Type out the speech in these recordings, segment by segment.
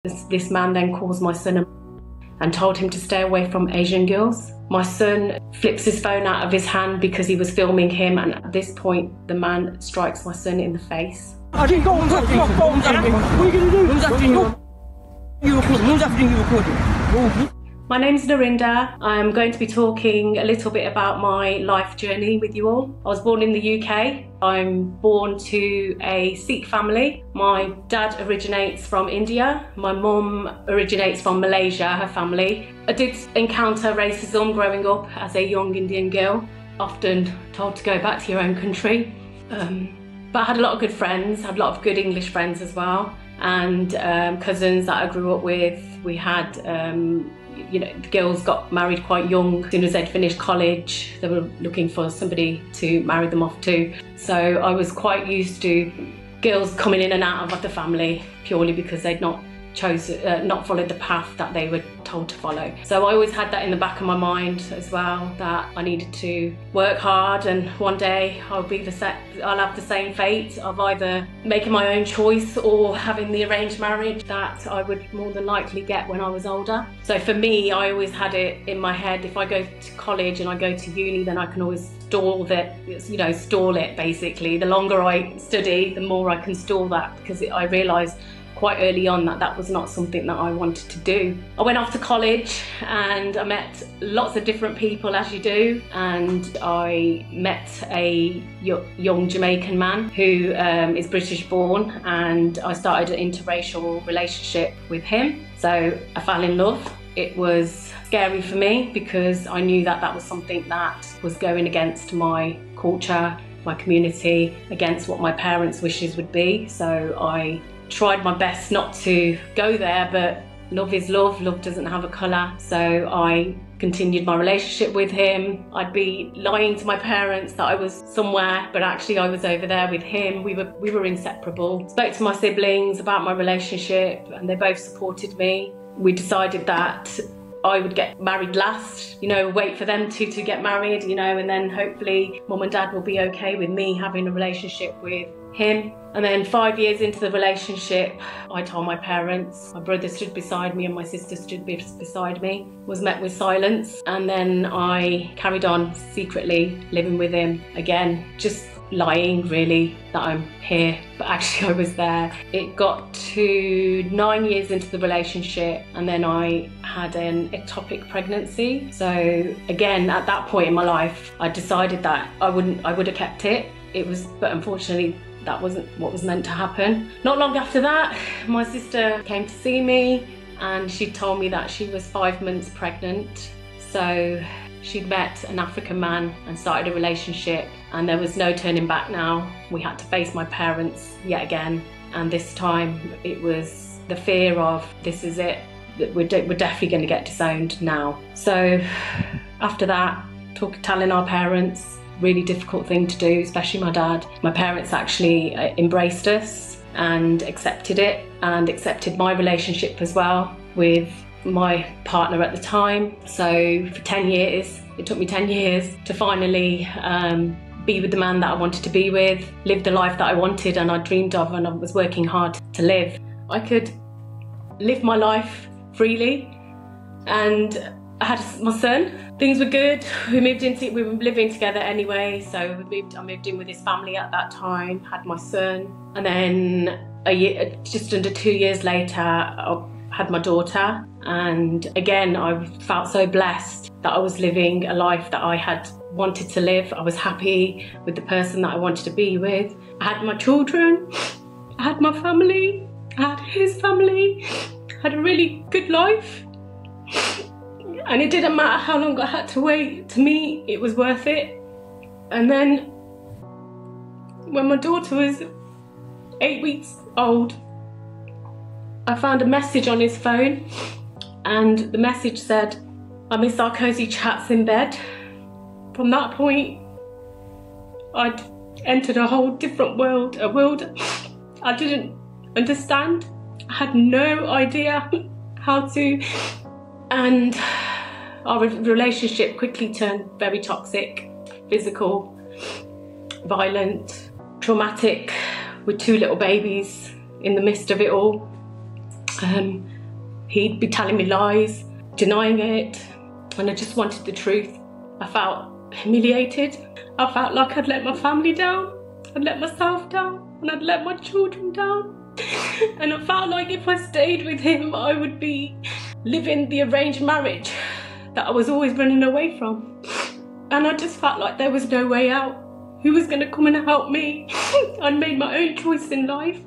This man then calls my son and told him to stay away from Asian girls. My son flips his phone out of his hand because he was filming him, and at this point the man strikes my son in the face. What are you going to do? Who's after you? Who's after you recording? My name's Narinder. I'm going to be talking a little bit about my life journey with you all. I was born in the UK. I'm born to a Sikh family. My dad originates from India. My mum originates from Malaysia, her family. I did encounter racism growing up as a young Indian girl, often told to go back to your own country. But I had a lot of good friends, had a lot of good English friends as well, and cousins that I grew up with. We had the girls got married quite young. As soon as they'd finished college, they were looking for somebody to marry them off to. So I was quite used to girls coming in and out of the family purely because they'd not followed the path that they were told to follow. So I always had that in the back of my mind as well, that I needed to work hard, and one day I'll have the same fate of either making my own choice or having the arranged marriage that I would more than likely get when I was older. So for me, I always had it in my head, if I go to college and I go to uni, then I can always stall it basically. The longer I study, the more I can stall that, because I realised quite early on that was not something that I wanted to do. I went off to college and I met lots of different people, as you do, and I met a young Jamaican man who is British born, and I started an interracial relationship with him. So I fell in love. It was scary for me because I knew that was something that was going against my culture, my community, against what my parents' wishes would be. So I tried my best not to go there, but love is love. Love doesn't have a colour. So I continued my relationship with him. I'd be lying to my parents that I was somewhere, but actually I was over there with him. We were inseparable. Spoke to my siblings about my relationship and they both supported me. We decided that I would get married last, wait for them to get married, and then hopefully mum and dad will be okay with me having a relationship with him. And then 5 years into the relationship, I told my parents. My brother stood beside me and my sister stood beside me. Was met with silence, and then I carried on secretly living with him again, just lying really that I'm here, but actually I was there. It got to 9 years into the relationship and then I had an ectopic pregnancy. So again, at that point in my life, I decided that I would have kept it. But unfortunately, that wasn't what was meant to happen. Not long after that, my sister came to see me and she told me that she was 5 months pregnant. So she'd met an African man and started a relationship, and there was no turning back now. We had to face my parents yet again, and this time it was the fear of, this is it, that we're definitely going to get disowned now. So after that, telling our parents, really difficult thing to do, especially my dad. My parents actually embraced us and accepted it, and accepted my relationship as well with my partner at the time. So for 10 years, it took me 10 years to finally be with the man that I wanted to be with, live the life that I wanted and I dreamed of and I was working hard to live. I could live my life freely, and I had my son. Things were good. We were living together anyway, so I moved in with his family at that time, had my son, and then just under 2 years later, I had my daughter. And again, I felt so blessed that I was living a life that I had wanted to live. I was happy with the person that I wanted to be with. I had my children, I had my family, I had his family, I had a really good life. And it didn't matter how long I had to wait, to me, it was worth it. And then when my daughter was 8 weeks old, I found a message on his phone, and the message said, "I miss our cosy chats in bed." From that point, I'd entered a whole different world, a world I didn't understand. I had no idea how to, and our relationship quickly turned very toxic, physical, violent, traumatic, with 2 little babies in the midst of it all. He'd be telling me lies, denying it, and I just wanted the truth. I felt humiliated. I felt like I'd let my family down, I'd let myself down, and I'd let my children down. And I felt like if I stayed with him, I would be living the arranged marriage that I was always running away from. And I just felt like there was no way out. Who was going to come and help me? I'd made my own choice in life.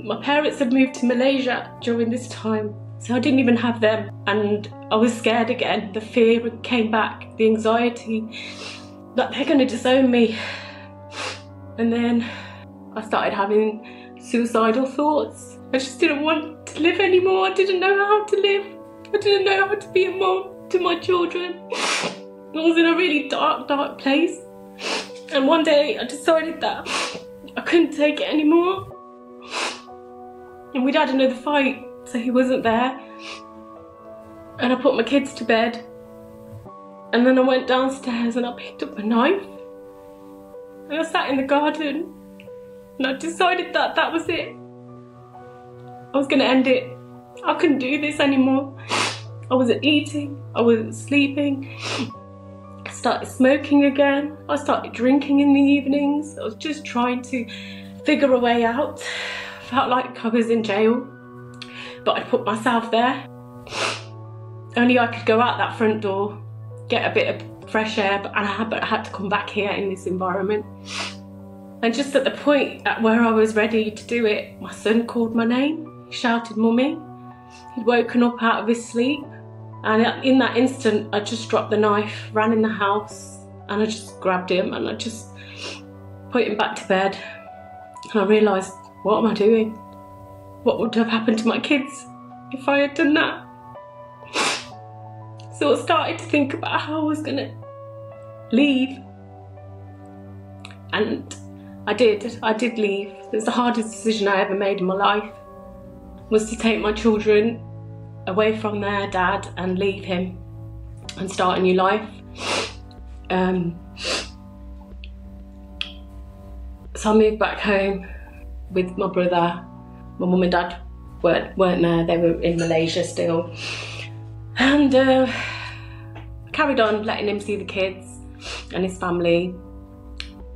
My parents had moved to Malaysia during this time, so I didn't even have them. And I was scared again. The fear came back, the anxiety that they're going to disown me. And then I started having suicidal thoughts. I just didn't want to live anymore. I didn't know how to live. I didn't know how to be a mom to my children. I was in a really dark place. And one day I decided that I couldn't take it anymore. And we'd had another fight, so he wasn't there. And I put my kids to bed. And then I went downstairs and I picked up a knife. And I sat in the garden. And I decided that that was it. I was going to end it. I couldn't do this anymore. I wasn't eating. I wasn't sleeping. I started smoking again. I started drinking in the evenings. I was just trying to figure a way out. I felt like I was in jail, but I'd put myself there. Only I could go out that front door, get a bit of fresh air, but I had to come back here in this environment. And just at the point at where I was ready to do it, my son called my name. He shouted, "Mummy." He'd woken up out of his sleep. And in that instant, I just dropped the knife, ran in the house, and I just grabbed him and I just put him back to bed. And I realised, what am I doing? What would have happened to my kids if I had done that? So I started to think about how I was going to leave. And I did leave. It was the hardest decision I ever made in my life, was to take my children away from their dad and leave him and start a new life. So I moved back home with my brother. My mum and dad weren't there, they were in Malaysia still. And carried on letting him see the kids and his family,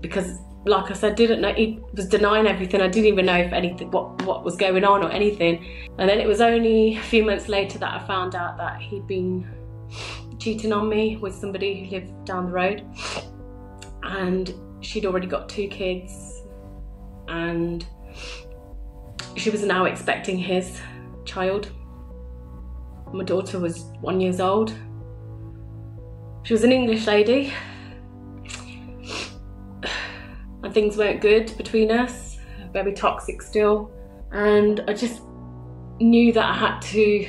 because like I said, didn't know, he was denying everything. I didn't even know if anything, what was going on or anything. And then it was only a few months later that I found out that he'd been cheating on me with somebody who lived down the road. And she'd already got 2 kids. And she was now expecting his child. My daughter was 1 year old. She was an English lady. And things weren't good between us, very toxic still. And I just knew that I had to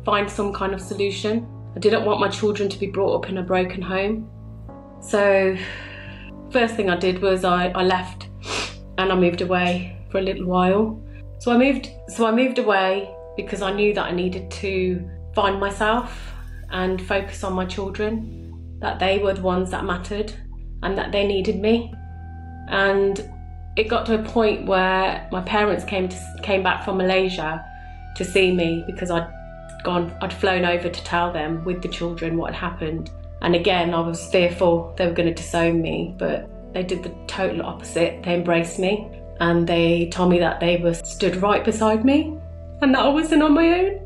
find some kind of solution. I didn't want my children to be brought up in a broken home. So first thing I did was I left and I moved away for a little while. So I moved away because I knew that I needed to find myself and focus on my children, that they were the ones that mattered and that they needed me. And it got to a point where my parents came back from Malaysia to see me, because I'd flown over to tell them with the children what had happened. And again, I was fearful they were going to disown me, but they did the total opposite. They embraced me and they told me that they were stood right beside me and that I wasn't on my own.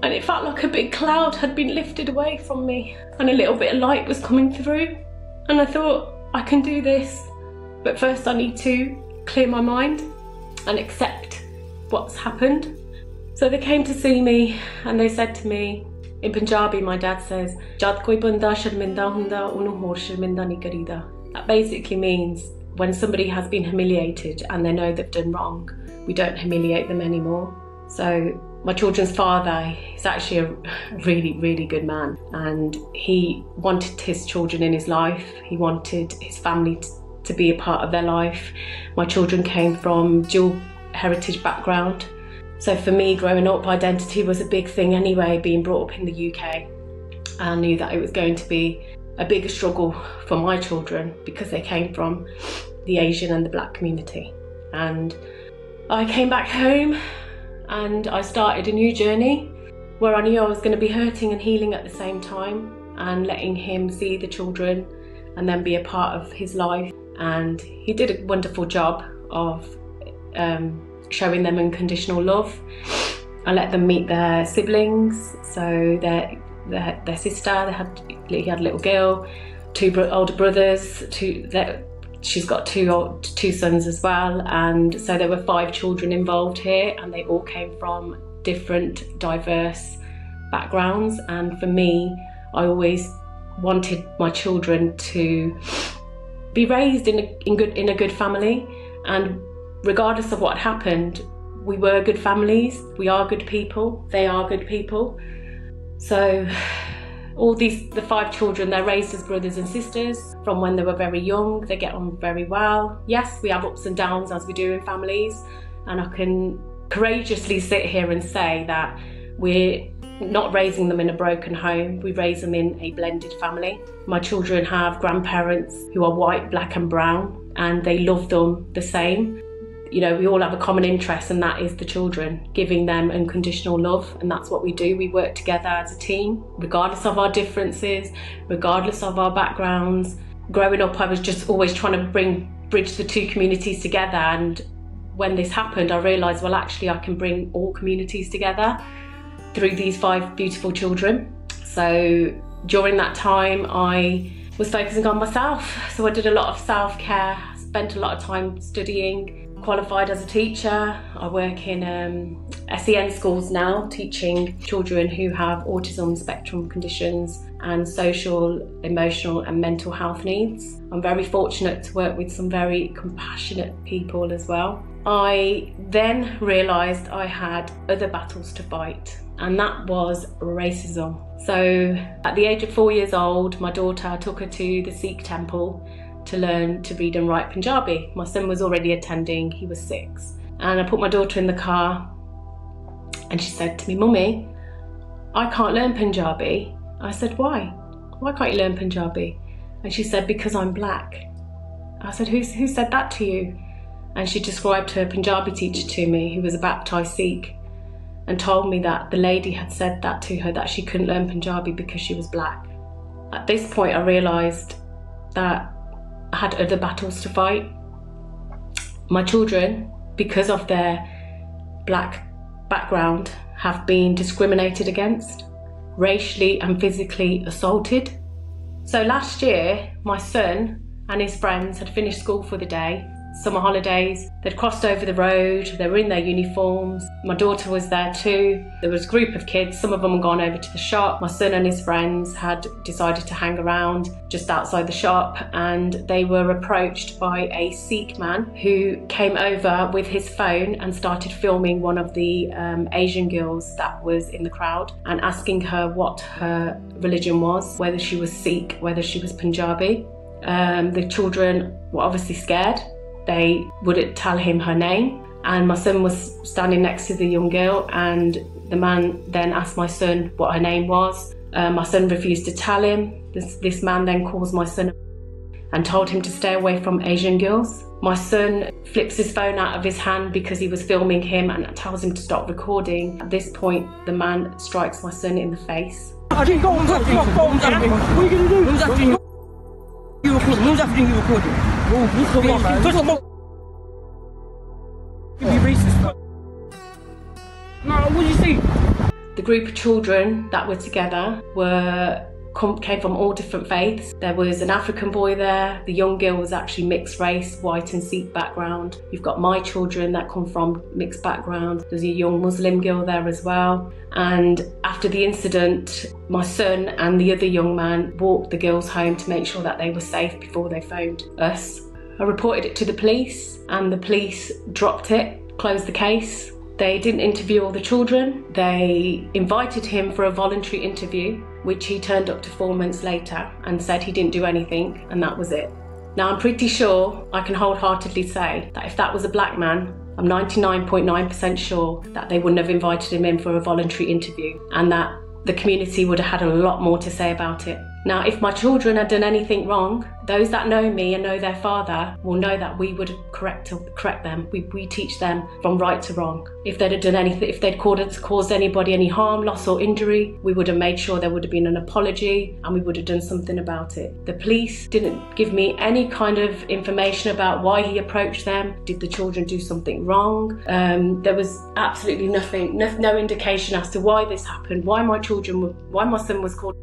And it felt like a big cloud had been lifted away from me and a little bit of light was coming through. And I thought, I can do this, but first I need to clear my mind and accept what's happened. So they came to see me and they said to me, in Punjabi my dad says, "Jad koi banda sharminda hunda, unu hor sharminda nahi karida." That basically means when somebody has been humiliated and they know they've done wrong, we don't humiliate them anymore. So my children's father is actually a really, really good man, and he wanted his children in his life. He wanted his family to be a part of their life. My children came from dual heritage background. So for me, growing up, identity was a big thing anyway, being brought up in the UK. I knew that it was going to be a bigger struggle for my children because they came from the Asian and the Black community. And I came back home and I started a new journey where I knew I was going to be hurting and healing at the same time, and letting him see the children and then be a part of his life. And he did a wonderful job of showing them unconditional love. I let them meet their siblings, so their sister, he had a little girl, two older brothers, she's got two sons as well, and so there were 5 children involved here, and they all came from different diverse backgrounds. And for me, I always wanted my children to be raised in a good family, and regardless of what happened, we were good families, we are good people, they are good people. So the 5 children, they're raised as brothers and sisters from when they were very young. They get on very well. Yes, we have ups and downs as we do in families, and I can courageously sit here and say that we're not raising them in a broken home, we raise them in a blended family. My children have grandparents who are white, black and brown, and they love them the same. You know, we all have a common interest, and that is the children, giving them unconditional love, and that's what we do. We work together as a team, regardless of our differences, regardless of our backgrounds. Growing up, I was just always trying to bridge the 2 communities together, and when this happened, I realised, well, actually I can bring all communities together through these 5 beautiful children. So during that time, I was focusing on myself. So I did a lot of self-care, spent a lot of time studying, qualified as a teacher. I work in SEN schools now, teaching children who have autism spectrum conditions and social, emotional and mental health needs. I'm very fortunate to work with some very compassionate people as well. I then realised I had other battles to fight, and that was racism. So at the age of 4 years old, my daughter took her to the Sikh temple to learn to read and write Punjabi. My son was already attending, he was 6. And I put my daughter in the car and she said to me, "Mummy, I can't learn Punjabi." I said, "Why? Why can't you learn Punjabi?" And she said, "Because I'm black." I said, who said that to you? And she described her Punjabi teacher to me, who was a baptised Sikh, and told me that the lady had said that to her, that she couldn't learn Punjabi because she was black. At this point, I realised that I had other battles to fight. My children, because of their black background, have been discriminated against, racially and physically assaulted. So last year, my son and his friends had finished school for the day, summer holidays. They'd crossed over the road, they were in their uniforms. My daughter was there too. There was a group of kids, some of them had gone over to the shop. My son and his friends had decided to hang around just outside the shop, and they were approached by a Sikh man who came over with his phone and started filming one of the Asian girls that was in the crowd and asking her what her religion was, whether she was Sikh, whether she was Punjabi. The children were obviously scared. They wouldn't tell him her name, and my son was standing next to the young girl, and the man then asked my son what her name was. My son refused to tell him. This man then calls my son and told him to stay away from Asian girls. My son flips his phone out of his hand because he was filming him and tells him to stop recording. At this point, the man strikes my son in the face. I didn't go and touch my phone. What are you going to do? Who's after you? You recording? Who's after you recording? Come on, man. Touch my phone. You be racist, man. No, what did you see? The group of children that were together came from all different faiths. There was an African boy there. The young girl was actually mixed race, white and Sikh background. You've got my children that come from mixed background. There's a young Muslim girl there as well. And after the incident, my son and the other young man walked the girls home to make sure that they were safe before they phoned us. I reported it to the police, and the police dropped it, closed the case. They didn't interview all the children. They invited him for a voluntary interview, which he turned up to 4 months later and said he didn't do anything, and that was it. Now, I'm pretty sure I can wholeheartedly say that if that was a black man, I'm 99.9% sure that they wouldn't have invited him in for a voluntary interview, and that the community would have had a lot more to say about it. Now, if my children had done anything wrong, those that know me and know their father will know that we would correct them. We teach them from right to wrong. If they'd have done anything, if they'd caused anybody any harm, loss or injury, we would have made sure there would have been an apology and we would have done something about it. The police didn't give me any kind of information about why he approached them. Did the children do something wrong? There was absolutely nothing, no indication as to why this happened, why my son was called.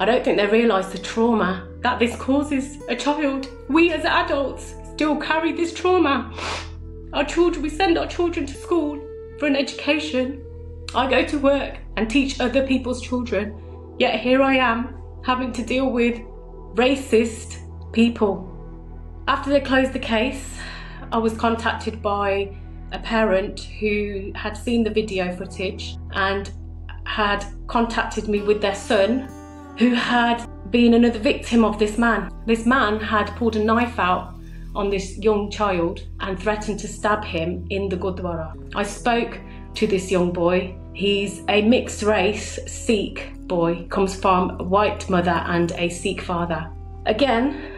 I don't think they realise the trauma that this causes a child. We as adults still carry this trauma. We send our children to school for an education. I go to work and teach other people's children, yet here I am having to deal with racist people. After they closed the case, I was contacted by a parent who had seen the video footage and had contacted me with their son, who had been another victim of this man. This man had pulled a knife out on this young child and threatened to stab him in the Gurdwara. I spoke to this young boy. He's a mixed race Sikh boy, comes from a white mother and a Sikh father. Again,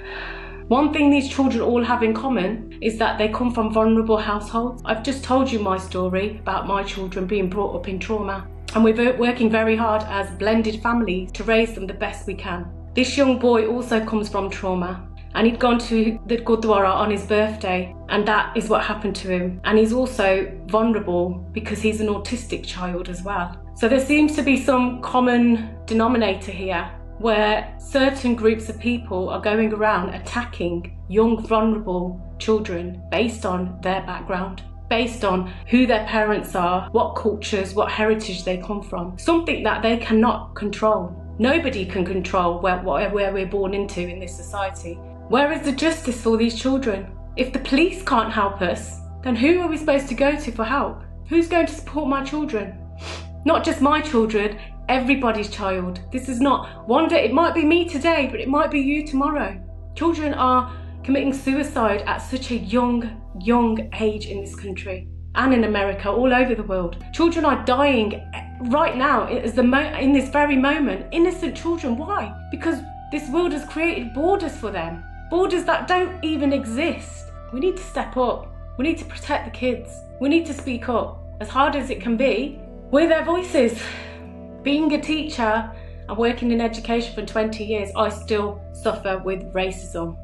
one thing these children all have in common is that they come from vulnerable households. I've just told you my story about my children being brought up in trauma. And we're working very hard as blended families to raise them the best we can. This young boy also comes from trauma, and he'd gone to the Gurdwara on his birthday, and that is what happened to him. And he's also vulnerable because he's an autistic child as well. So there seems to be some common denominator here where certain groups of people are going around attacking young vulnerable children based on their background, based on who their parents are, what cultures, what heritage they come from. Something that they cannot control. Nobody can control where we're born into in this society. Where is the justice for these children? If the police can't help us, then who are we supposed to go to for help? Who's going to support my children? Not just my children, everybody's child. This is not one day, it might be me today, but it might be you tomorrow. Children are committing suicide at such a young age in this country and in America, all over the world. Children are dying right now in this very moment. Innocent children. Why? Because this world has created borders for them. Borders that don't even exist. We need to step up. We need to protect the kids. We need to speak up. As hard as it can be, we're their voices. Being a teacher and working in education for 20 years, I still suffer with racism.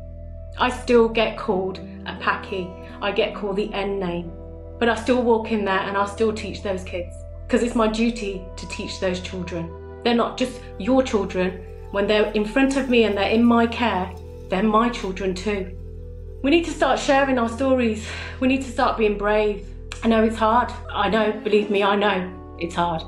I still get called a Paki. I get called the N name. But I still walk in there and I still teach those kids. Because it's my duty to teach those children. They're not just your children. When they're in front of me and they're in my care, they're my children too. We need to start sharing our stories. We need to start being brave. I know it's hard. I know, believe me, I know it's hard.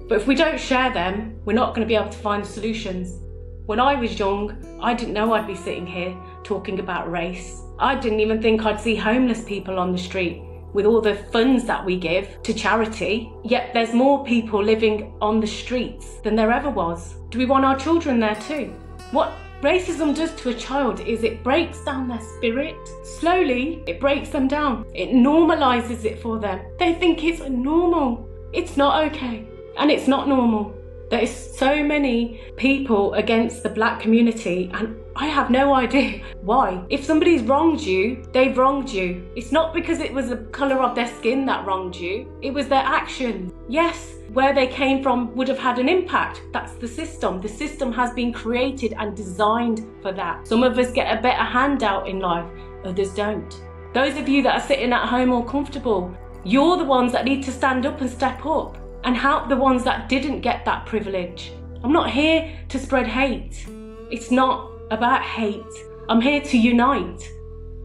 But if we don't share them, we're not going to be able to find solutions. When I was young, I didn't know I'd be sitting here talking about race. I didn't even think I'd see homeless people on the street with all the funds that we give to charity. Yet there's more people living on the streets than there ever was. Do we want our children there too? What racism does to a child is it breaks down their spirit. Slowly, it breaks them down. It normalizes it for them. They think it's normal. It's not okay. And it's not normal. There is so many people against the black community and I have no idea why. If somebody's wronged you, they've wronged you. It's not because it was the colour of their skin that wronged you. It was their actions. Yes, where they came from would have had an impact. That's the system. The system has been created and designed for that. Some of us get a better handout in life, others don't. Those of you that are sitting at home all comfortable, you're the ones that need to stand up and step up and help the ones that didn't get that privilege. I'm not here to spread hate. It's not about hate. I'm here to unite.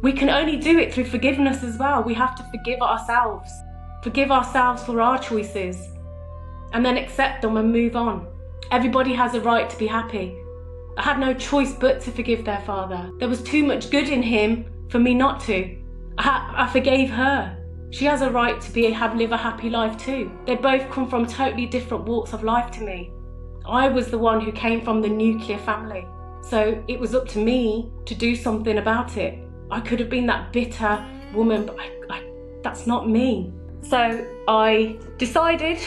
We can only do it through forgiveness as well. We have to forgive ourselves. Forgive ourselves for our choices and then accept them and move on. Everybody has a right to be happy. I had no choice but to forgive their father. There was too much good in him for me not to. I forgave her. She has a right to live a happy life too. They both come from totally different walks of life to me. I was the one who came from the nuclear family. So it was up to me to do something about it. I could have been that bitter woman, but that's not me. So I decided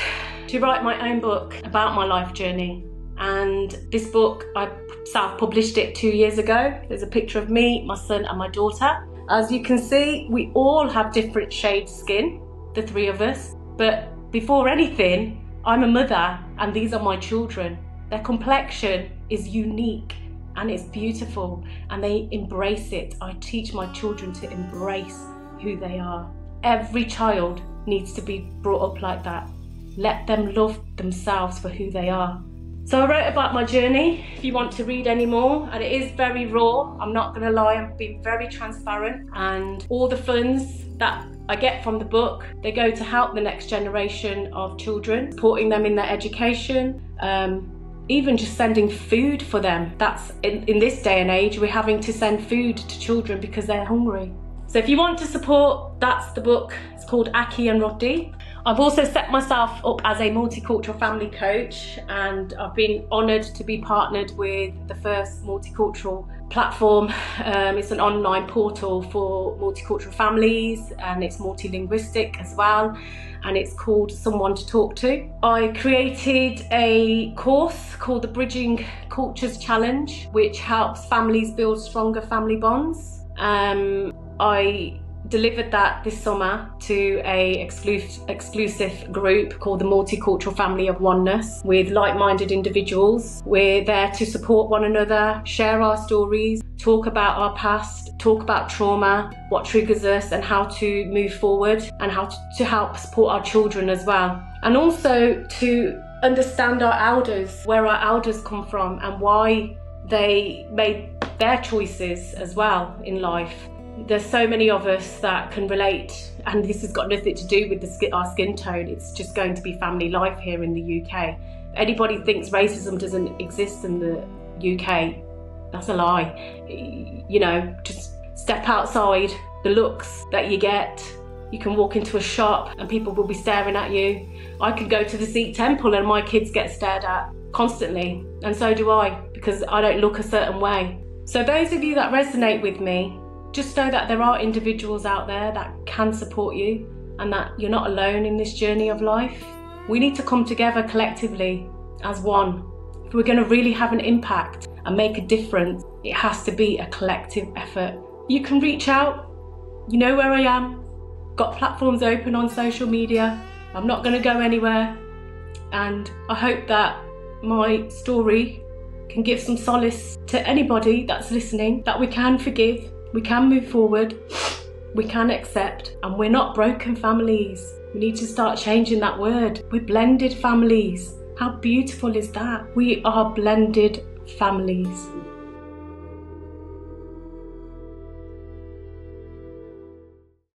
to write my own book about my life journey And this book, I self-published it 2 years ago. There's a picture of me, my son and my daughter. As you can see, we all have different shades of skin, the three of us. But before anything, I'm a mother and these are my children. Their complexion is unique and it's beautiful and they embrace it. I teach my children to embrace who they are. Every child needs to be brought up like that. Let them love themselves for who they are. So I wrote about my journey, if you want to read any more, and it is very raw, I'm not going to lie, I'm being very transparent, and all the funds that I get from the book, they go to help the next generation of children, supporting them in their education, even just sending food for them. That's in this day and age, we're having to send food to children because they're hungry. So if you want to support, that's the book. It's called Aki and Roddy. I've also set myself up as a multicultural family coach, and I've been honoured to be partnered with the first multicultural platform. It's an online portal for multicultural families and it's multilinguistic as well, and it's called Someone to Talk To. I created a course called the Bridging Cultures Challenge, which helps families build stronger family bonds. I delivered that this summer to a exclusive group called the Multicultural Family of Oneness with like-minded individuals. We're there to support one another, share our stories, talk about our past, talk about trauma, what triggers us and how to move forward, and how to help support our children as well. And also to understand our elders, where our elders come from and why they made their choices as well in life. There's so many of us that can relate, and this has got nothing to do with our skin tone. It's just going to be family life here in the UK. Anybody thinks racism doesn't exist in the UK, that's a lie. You know, just step outside, the looks that you get. You can walk into a shop and people will be staring at you. I could go to the Sikh temple and my kids get stared at constantly, and so do I, because I don't look a certain way. So those of you that resonate with me, just know that there are individuals out there that can support you and that you're not alone in this journey of life. We need to come together collectively as one. If we're going to really have an impact and make a difference, it has to be a collective effort. You can reach out, you know where I am, got platforms open on social media, I'm not going to go anywhere, and I hope that my story can give some solace to anybody that's listening, that we can forgive, we can move forward, we can accept, and we're not broken families. We need to start changing that word. We're blended families. How beautiful is that? We are blended families.